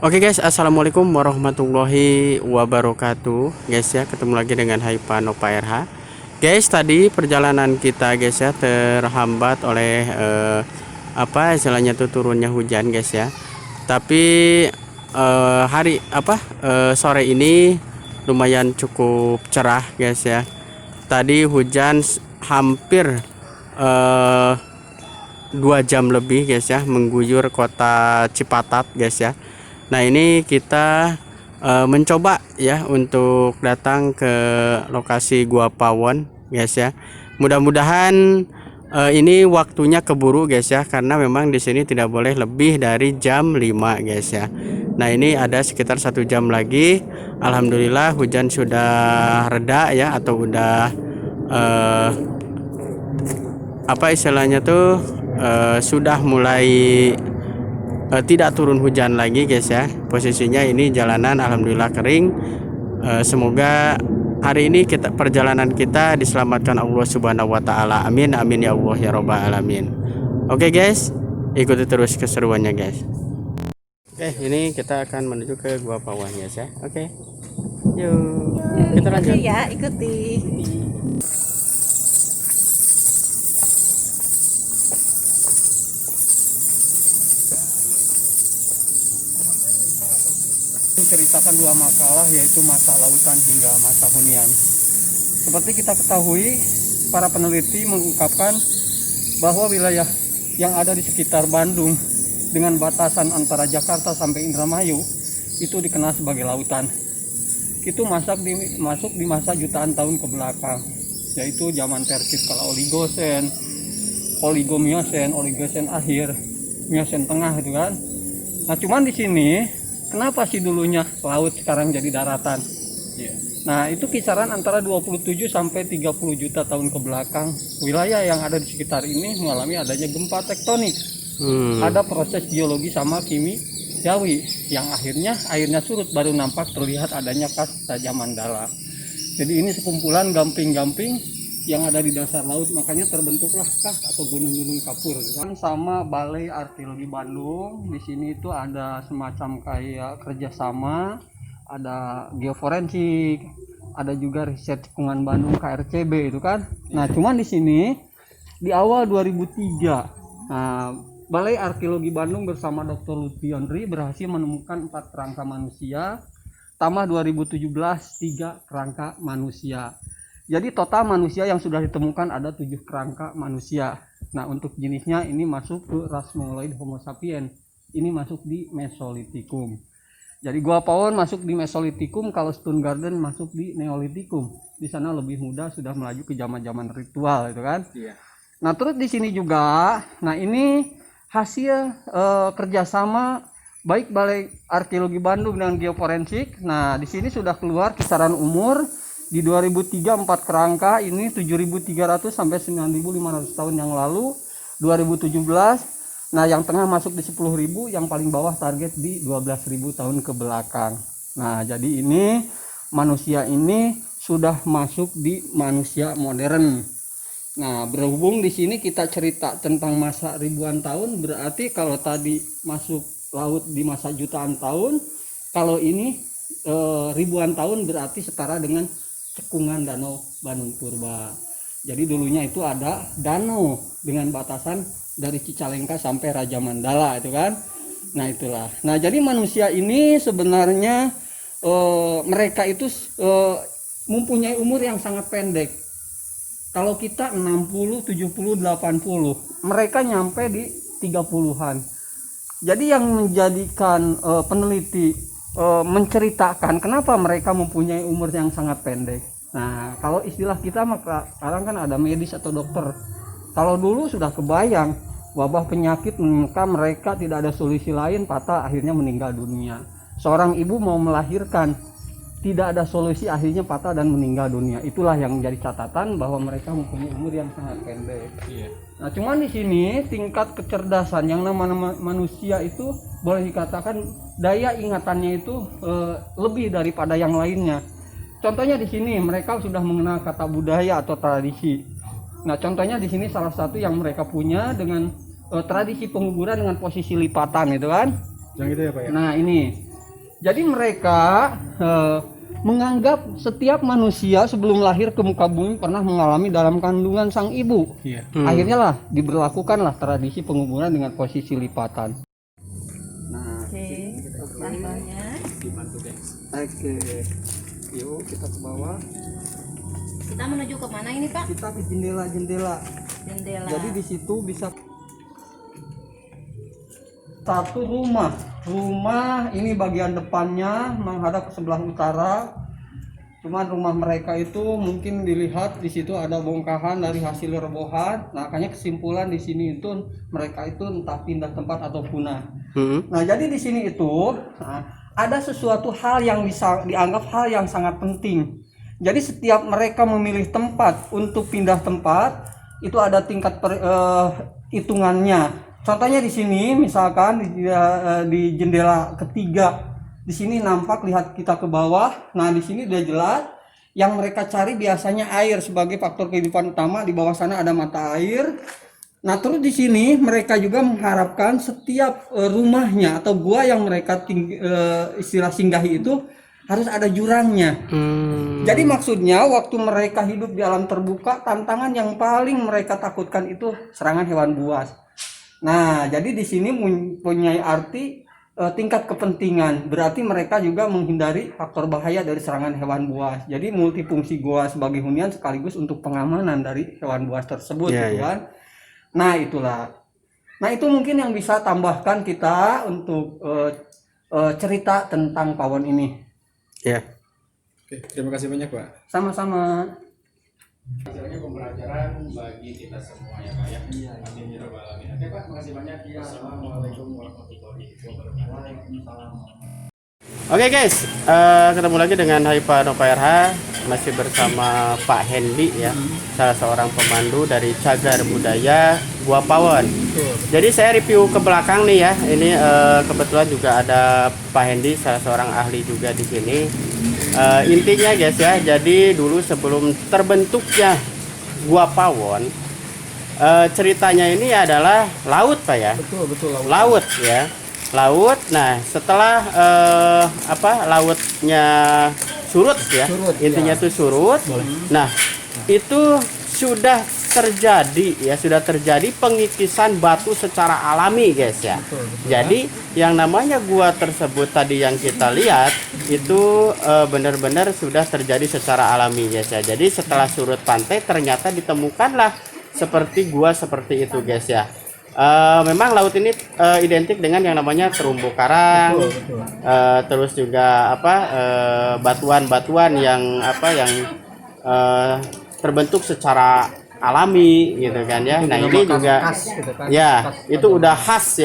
Oke guys, assalamualaikum warahmatullahi wabarakatuh. Guys ya, ketemu lagi dengan Haifa Nova RH. Guys, tadi perjalanan kita guys ya terhambat oleh apa istilahnya tuh turunnya hujan guys ya. Tapi sore ini lumayan cukup cerah guys ya. Tadi hujan hampir eh, 2 jam lebih guys ya mengguyur kota Cipatat guys ya. Nah ini kita mencoba ya untuk datang ke lokasi Gua Pawon guys ya. Mudah-mudahan ini waktunya keburu guys ya, karena memang di sini tidak boleh lebih dari jam 5 guys ya. Nah ini ada sekitar 1 jam lagi. Alhamdulillah hujan sudah reda ya, atau udah eh, apa istilahnya tuh sudah mulai tidak turun hujan lagi guys ya. Posisinya ini jalanan alhamdulillah kering. Semoga hari ini perjalanan kita diselamatkan Allah Subhanahu wa taala. Amin amin ya Allah ya robbal alamin. Oke guys, ikuti terus keseruannya guys. Oke, ini kita akan menuju ke Gua Pawon guys ya. Oke. Yuk, kita lanjut. Oke ya, ikuti. Menceritakan dua makalah, yaitu masa lautan hingga masa hunian. Seperti kita ketahui, para peneliti mengungkapkan bahwa wilayah yang ada di sekitar Bandung dengan batasan antara Jakarta sampai Indramayu itu dikenal sebagai lautan. Itu masuk di masa jutaan tahun ke belakang, yaitu zaman Tersier kala Oligosen, Oligosen akhir, Miosen tengah itu kan. Nah, cuman di sini kenapa sih dulunya laut sekarang jadi daratan? Nah, itu kisaran antara 27 sampai 30 juta tahun ke belakang, wilayah yang ada di sekitar ini mengalami adanya gempa tektonik. Ada proses geologi sama kimiawi yang akhirnya airnya surut, baru nampak terlihat adanya kasta Mandala. Jadi ini sekumpulan gamping-gamping yang ada di dasar laut, makanya terbentuklah kast atau gunung-gunung kapur. Sama Balai Arkeologi Bandung, di sini itu ada semacam kayak kerjasama, ada geoforensik, ada juga riset lingkungan Bandung KRCB itu kan. Nah, cuman di sini di awal 2003, nah, Balai Arkeologi Bandung bersama Dr. Lutfi Yondri berhasil menemukan 4 kerangka manusia, tambah 2017 3 kerangka manusia. Jadi total manusia yang sudah ditemukan ada 7 kerangka manusia. Nah, untuk jenisnya ini masuk ke ras Mongoloid Homo sapiens. Ini masuk di Mesolitikum. Jadi Gua Pawon masuk di Mesolitikum, kalau Stone Garden masuk di Neolitikum. Di sana lebih muda, sudah melaju ke zaman-zaman ritual itu kan. Iya. Nah, terus di sini juga, nah ini hasil kerjasama baik Balai Arkeologi Bandung dan Geoforensik. Nah, di sini sudah keluar kisaran umur di 2003 4 kerangka ini 7.300 sampai 9.500 tahun yang lalu. 2017, nah yang tengah masuk di 10.000, yang paling bawah target di 12.000 tahun ke belakang. Nah, jadi ini manusia ini sudah masuk di manusia modern. Nah, berhubung di sini kita cerita tentang masa ribuan tahun, berarti kalau tadi masuk laut di masa jutaan tahun, kalau ini ribuan tahun berarti setara dengan cekungan Danau Bandung Purba. Jadi dulunya itu ada danau dengan batasan dari Cicalengka sampai Raja Mandala itu kan. Nah, itulah. Nah, jadi manusia ini sebenarnya mereka itu mempunyai umur yang sangat pendek. Kalau kita 60, 70, 80, mereka nyampe di 30-an. Jadi yang menjadikan peneliti menceritakan kenapa mereka mempunyai umur yang sangat pendek. Nah, kalau istilah kita maka sekarang kan ada medis atau dokter. Kalau dulu sudah kebayang wabah penyakit maka mereka tidak ada solusi lain, patah akhirnya meninggal dunia. Seorang ibu mau melahirkan, tidak ada solusi, akhirnya patah dan meninggal dunia. Itulah yang menjadi catatan bahwa mereka mempunyai umur yang sangat pendek. Nah, cuman di sini tingkat kecerdasan yang nama manusia itu boleh dikatakan daya ingatannya itu lebih daripada yang lainnya. Contohnya di sini mereka sudah mengenal kata budaya atau tradisi. Nah, contohnya di sini salah satu yang mereka punya dengan tradisi penguburan dengan posisi lipatan itu kan. Yang itu ya Pak ya? Nah, ini Jadi mereka menganggap setiap manusia sebelum lahir ke muka bumi pernah mengalami dalam kandungan sang ibu. Iya. Akhirnya lah diberlakukanlah tradisi penguburan dengan posisi lipatan. Nah, Oke, pelan-pelannya. oke. Yuk kita ke bawah. Kita menuju ke mana ini, Pak? Kita ke jendela-jendela. Jendela. Jadi di situ bisa satu rumah. Rumah ini bagian depannya menghadap ke sebelah utara. Cuman rumah mereka itu mungkin dilihat di situ ada bongkahan dari hasil robohan. Nah, makanya kesimpulan di sini itu mereka itu entah pindah tempat atau punah. Nah, jadi di sini itu ada sesuatu hal yang bisa dianggap hal yang sangat penting. Jadi setiap mereka memilih tempat untuk pindah tempat itu ada tingkat hitungannya. Contohnya di sini misalkan di jendela ketiga. Di sini nampak lihat kita ke bawah. Nah, di sini udah jelas yang mereka cari biasanya air sebagai faktor kehidupan utama. Di bawah sana ada mata air. Nah, terus di sini mereka juga mengharapkan setiap rumahnya atau gua yang mereka istilah singgahi itu harus ada jurangnya. Jadi maksudnya waktu mereka hidup di alam terbuka, tantangan yang paling mereka takutkan itu serangan hewan buas. Nah, jadi di sini mempunyai arti tingkat kepentingan, berarti mereka juga menghindari faktor bahaya dari serangan hewan buas. Jadi multifungsi gua sebagai hunian sekaligus untuk pengamanan dari hewan buas tersebut, gitu kan. Nah, itulah. Nah, itu mungkin yang bisa tambahkan kita untuk cerita tentang pawon ini. Ya. Oke, terima kasih banyak, Pak. Sama-sama. Hasilnya pembelajaran bagi kita semua ya, Pak ya. Iya. Amin ya rabbal alamin. Oke, Pak, terima kasih banyak. Assalamualaikum warahmatullahi wabarakatuh. Oke guys, ketemu lagi dengan Haifa Nova RH, masih bersama Pak Hendy ya, salah seorang pemandu dari Cagar Budaya Gua Pawon. Jadi saya review ke belakang nih ya, ini kebetulan juga ada Pak Hendy, salah seorang ahli juga di sini. Intinya guys ya, jadi dulu sebelum terbentuknya Gua Pawon, ceritanya ini adalah laut Pak ya. Betul Laut ya. Laut. Nah, setelah lautnya surut ya, intinya itu surut. Nah, itu sudah terjadi pengikisan batu secara alami guys ya. Jadi yang namanya gua tersebut tadi yang kita lihat itu benar-benar sudah terjadi secara alami guys ya. Jadi setelah surut pantai ternyata ditemukanlah seperti gua seperti itu guys ya. Memang laut ini identik dengan yang namanya terumbu karang, terus juga batuan-batuan yang terbentuk secara alami gitu kan ya. Nah, ini juga ya itu udah khas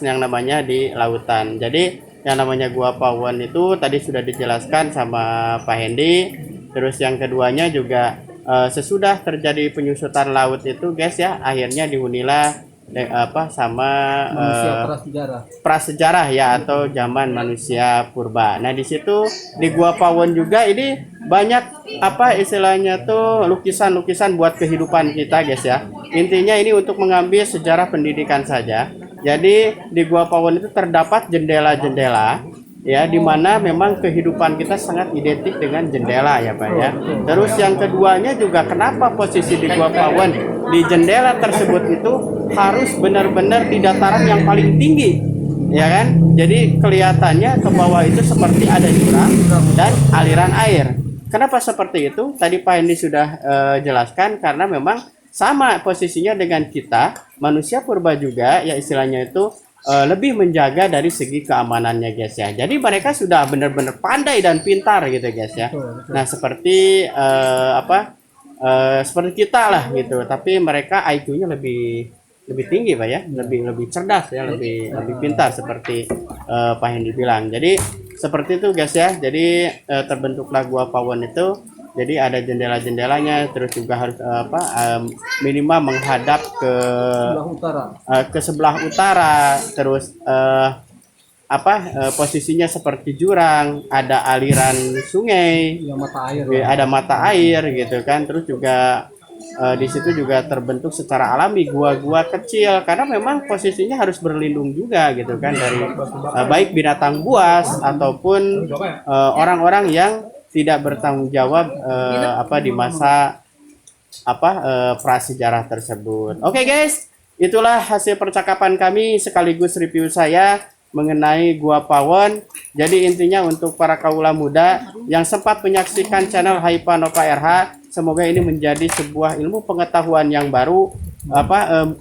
yang namanya di lautan. Jadi yang namanya Gua Pawon itu tadi sudah dijelaskan sama Pak Hendy. Terus yang keduanya juga sesudah terjadi penyusutan laut itu guys ya, akhirnya dihunilah manusia prasejarah ya, atau zaman manusia purba. Nah, di situ di Gua Pawon juga ini banyak istilahnya tuh lukisan-lukisan buat kehidupan kita guys ya. Intinya ini untuk mengambil sejarah pendidikan saja. Jadi di Gua Pawon itu terdapat jendela-jendela ya, dimana memang kehidupan kita sangat identik dengan jendela ya Pak ya. Terus yang keduanya juga kenapa posisi di Gua Pawon di jendela tersebut itu harus benar-benar di dataran yang paling tinggi ya kan. Jadi kelihatannya ke bawah itu seperti ada jurang dan aliran air. Kenapa seperti itu? Tadi Pak Hendy sudah jelaskan, karena memang sama posisinya dengan kita manusia purba juga ya, istilahnya itu lebih menjaga dari segi keamanannya guys ya. Jadi mereka sudah benar-benar pandai dan pintar gitu guys ya. Nah, seperti seperti kita lah gitu, tapi mereka IQ-nya lebih tinggi Pak ya, lebih cerdas ya, lebih pintar seperti Pak Hendy bilang. Jadi seperti itu guys ya. Jadi terbentuklah Gua Pawon itu. Jadi ada jendela-jendelanya, terus juga harus minimal menghadap ke sebelah utara, terus posisinya seperti jurang, ada aliran sungai, mata air ada mata air gitu kan. Terus juga di situ juga terbentuk secara alami gua-gua kecil karena memang posisinya harus berlindung juga gitu kan dari baik binatang buas ataupun orang-orang yang tidak bertanggung jawab di masa prasejarah tersebut. Oke guys, itulah hasil percakapan kami sekaligus review saya mengenai Gua Pawon. Jadi intinya untuk para kaula muda yang sempat menyaksikan channel Hypanova RH, semoga ini menjadi sebuah ilmu pengetahuan yang baru,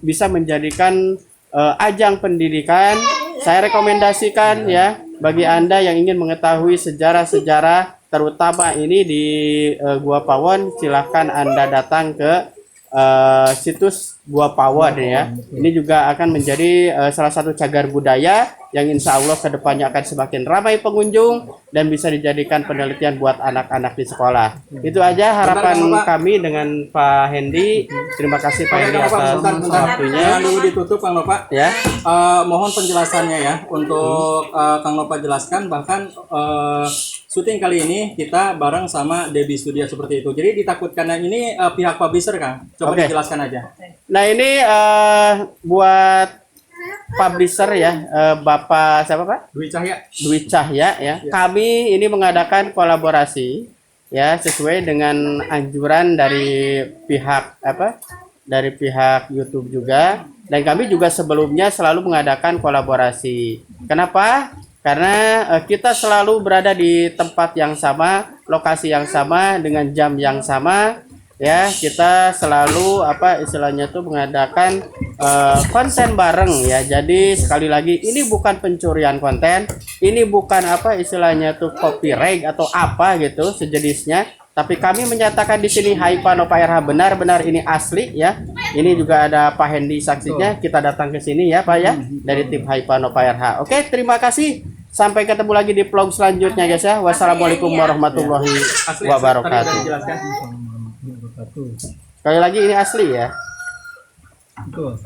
bisa menjadikan ajang pendidikan. Saya rekomendasikan ya bagi Anda yang ingin mengetahui sejarah-sejarah terutama ini di Gua Pawon, silahkan Anda datang ke situs Gua Pawon ya. Ini juga akan menjadi salah satu cagar budaya yang insya Allah kedepannya akan semakin ramai pengunjung dan bisa dijadikan penelitian buat anak-anak di sekolah. Itu aja harapan kami dengan Pak Hendy. Terima kasih Pak Hendy atas waktunya. Dulu ditutup Kang Nova. Ya. Mohon penjelasannya ya untuk Kang Nova jelaskan, bahkan syuting kali ini kita bareng sama Debbie Studio seperti itu. Jadi ditakutkan ini pihak publisher Kang. Coba dijelaskan aja. Nah ini buat publisher ya, Bapak siapa Pak? Dwi Cahya ya. Kami ini mengadakan kolaborasi ya sesuai dengan anjuran dari pihak dari pihak YouTube juga, dan kami juga sebelumnya selalu mengadakan kolaborasi. Kenapa? Karena kita selalu berada di tempat yang sama, lokasi yang sama, dengan jam yang sama. Ya, kita selalu istilahnya tuh mengadakan konten bareng ya. Jadi sekali lagi ini bukan pencurian konten, ini bukan istilahnya tuh copyright atau gitu sejenisnya. Tapi kami menyatakan di sini Hypanova RH benar-benar ini asli ya. Ini juga ada Pak Hendy saksinya. Kita datang ke sini ya Pak ya dari tim Hypanova RH. Oke, terima kasih. Sampai ketemu lagi di vlog selanjutnya guys ya. Wassalamualaikum warahmatullahi wabarakatuh. Sekali lagi ini asli ya. Betul.